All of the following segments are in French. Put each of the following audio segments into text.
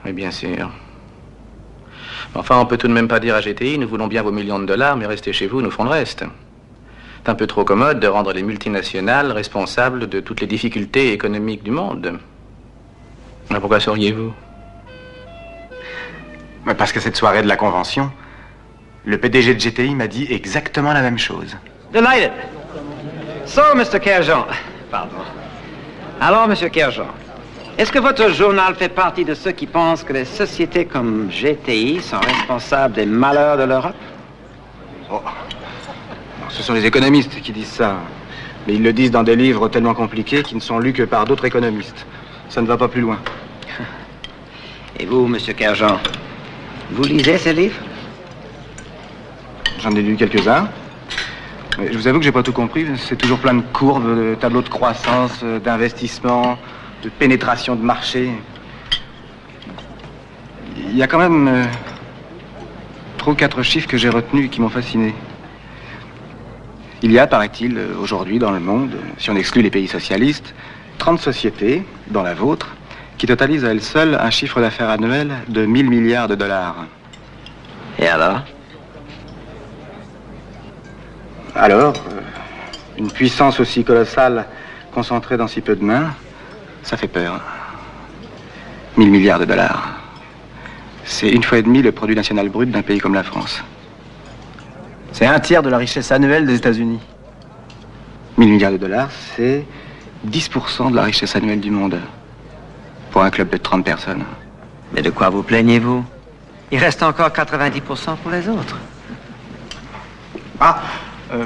Oui, bien sûr. Enfin, on peut tout de même pas dire à GTI, nous voulons bien vos millions de dollars, mais restez chez vous, nous ferons le reste. C'est un peu trop commode de rendre les multinationales responsables de toutes les difficultés économiques du monde. Alors pourquoi sauriez-vous? Parce que cette soirée de la convention, le PDG de GTI m'a dit exactement la même chose. Delighted. So, Mr. Kerjean. Pardon. Alors, Monsieur Kerjean, est-ce que votre journal fait partie de ceux qui pensent que les sociétés comme GTI sont responsables des malheurs de l'Europe? Oh. Non, ce sont les économistes qui disent ça. Mais ils le disent dans des livres tellement compliqués qui ne sont lus que par d'autres économistes. Ça ne va pas plus loin. Et vous, Monsieur Kerjean, vous lisez ces livres? J'en ai lu quelques-uns. Mais je vous avoue que j'ai pas tout compris. C'est toujours plein de courbes, de tableaux de croissance, d'investissement, de pénétration de marché. Il y a quand même 3 ou 4 chiffres que j'ai retenus et qui m'ont fasciné. Il y a, paraît-il, aujourd'hui dans le monde, si on exclut les pays socialistes, 30 sociétés, dont la vôtre, qui totalisent à elles seules un chiffre d'affaires annuel de 1000 milliards de dollars. Et alors? Alors, une puissance aussi colossale concentrée dans si peu de mains, ça fait peur. 1000 milliards de dollars. C'est 1,5 fois le produit national brut d'un pays comme la France. C'est 1/3 de la richesse annuelle des États-Unis. 1000 milliards de dollars, c'est 10% de la richesse annuelle du monde. Pour un club de 30 personnes. Mais de quoi vous plaignez-vous? Il reste encore 90% pour les autres. Ah,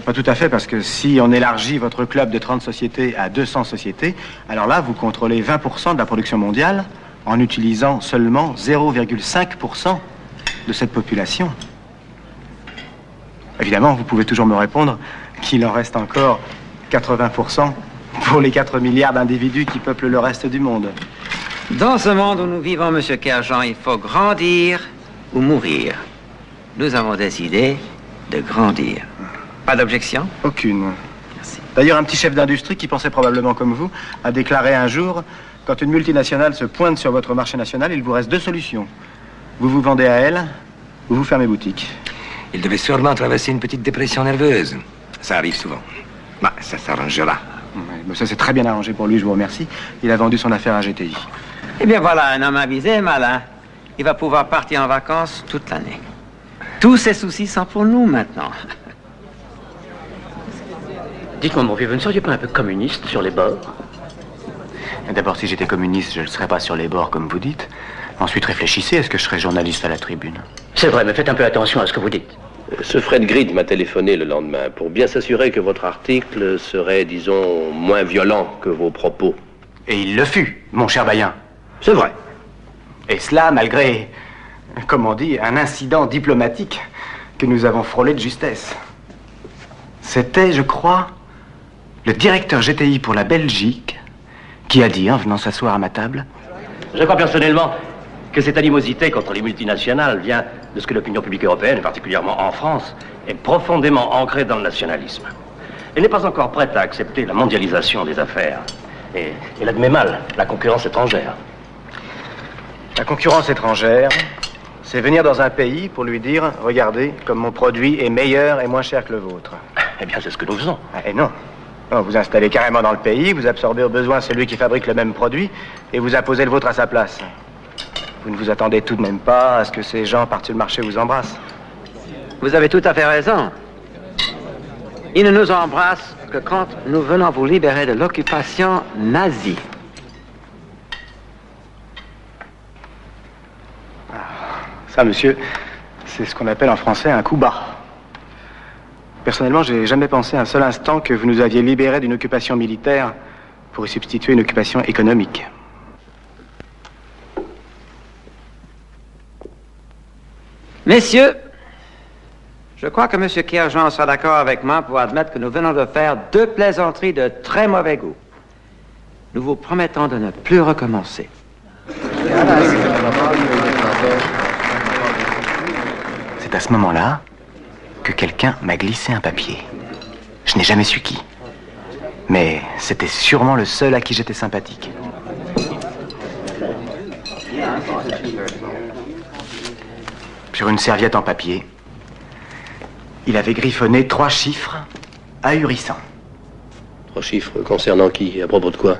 pas tout à fait, parce que si on élargit votre club de 30 sociétés à 200 sociétés, alors là, vous contrôlez 20% de la production mondiale en utilisant seulement 0,5% de cette population. Évidemment, vous pouvez toujours me répondre qu'il en reste encore 80% pour les 4 milliards d'individus qui peuplent le reste du monde. Dans ce monde où nous vivons, Monsieur Kerjean, il faut grandir ou mourir. Nous avons décidé de grandir. Pas d'objection? Aucune. Merci. D'ailleurs, un petit chef d'industrie qui pensait probablement comme vous a déclaré un jour: quand une multinationale se pointe sur votre marché national, il vous reste 2 solutions. Vous vous vendez à elle ou vous fermez boutique. Il devait sûrement traverser une petite dépression nerveuse. Ça arrive souvent. Bah, ça s'arrangera. Mais ça s'est très bien arrangé pour lui, je vous remercie. Il a vendu son affaire à GTI. Eh bien voilà, un homme avisé et malin. Il va pouvoir partir en vacances toute l'année. Tous ses soucis sont pour nous maintenant. Dites-moi, mon vieux, vous ne seriez pas un peu communiste sur les bords? D'abord, si j'étais communiste, je ne serais pas sur les bords, comme vous dites. Ensuite, réfléchissez, est-ce que je serais journaliste à la Tribune? C'est vrai, mais faites un peu attention à ce que vous dites. Ce Fred Grid m'a téléphoné le lendemain pour bien s'assurer que votre article serait, disons, moins violent que vos propos. Et il le fut, mon cher Bayen. C'est vrai. Et cela malgré, comme on dit, un incident diplomatique que nous avons frôlé de justesse. C'était, je crois, le directeur GTI pour la Belgique qui a dit, en venant s'asseoir à ma table: Je crois personnellement que cette animosité contre les multinationales vient de ce que l'opinion publique européenne, et particulièrement en France, est profondément ancrée dans le nationalisme. Elle n'est pas encore prête à accepter la mondialisation des affaires. Et elle admet mal la concurrence étrangère. La concurrence étrangère, c'est venir dans un pays pour lui dire: regardez, comme mon produit est meilleur et moins cher que le vôtre. Eh bien, c'est ce que nous faisons. Et non. Non, vous installez carrément dans le pays, vous absorbez au besoin celui qui fabrique le même produit et vous imposez le vôtre à sa place. Vous ne vous attendez tout de même pas à ce que ces gens partent sur le marché vous embrassent. Vous avez tout à fait raison. Ils ne nous embrassent que quand nous venons vous libérer de l'occupation nazie. Ça, monsieur, c'est ce qu'on appelle en français un coup bas. Personnellement, j'ai jamais pensé un seul instant que vous nous aviez libérés d'une occupation militaire pour y substituer une occupation économique. Messieurs, je crois que M. Kerjean sera d'accord avec moi pour admettre que nous venons de faire 2 plaisanteries de très mauvais goût. Nous vous promettons de ne plus recommencer. C'est à ce moment-là que quelqu'un m'a glissé un papier. Je n'ai jamais su qui. Mais c'était sûrement le seul à qui j'étais sympathique. Sur une serviette en papier, il avait griffonné 3 chiffres ahurissants. 3 chiffres concernant qui? À propos de quoi?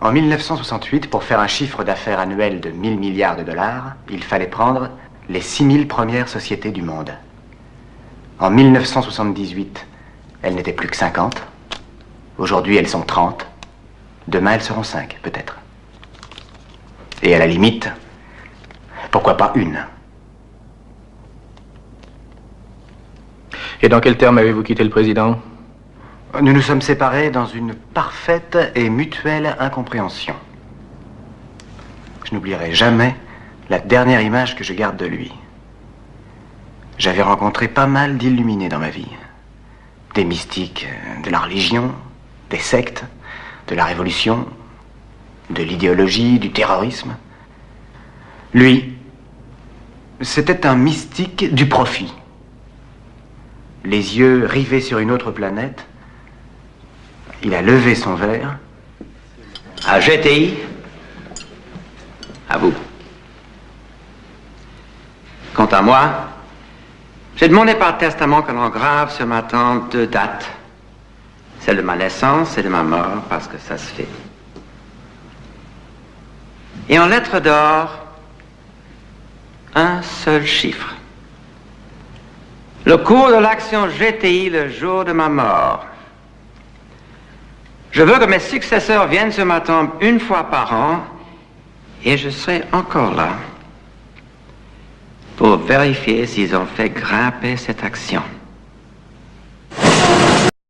En 1968, pour faire un chiffre d'affaires annuel de 1000 milliards de dollars, il fallait prendre les 6000 premières sociétés du monde. En 1978, elles n'étaient plus que 50. Aujourd'hui, elles sont 30. Demain, elles seront 5, peut-être. Et à la limite, pourquoi pas une? Et dans quel terme avez-vous quitté le président? Nous nous sommes séparés dans une parfaite et mutuelle incompréhension. Je n'oublierai jamais la dernière image que je garde de lui. J'avais rencontré pas mal d'illuminés dans ma vie. Des mystiques de la religion, des sectes, de la révolution, de l'idéologie, du terrorisme. Lui, c'était un mystique du profit. Les yeux rivés sur une autre planète, il a levé son verre. À GTI, à vous. Quant à moi, j'ai demandé par testament que l'on grave sur ma tombe 2 dates. Celle de ma naissance et de ma mort, parce que ça se fait. Et en lettres d'or, un seul chiffre. Le cours de l'action GTI le jour de ma mort. Je veux que mes successeurs viennent sur ma tombe 1 fois par an, et je serai encore là pour vérifier s'ils ont fait grimper cette action.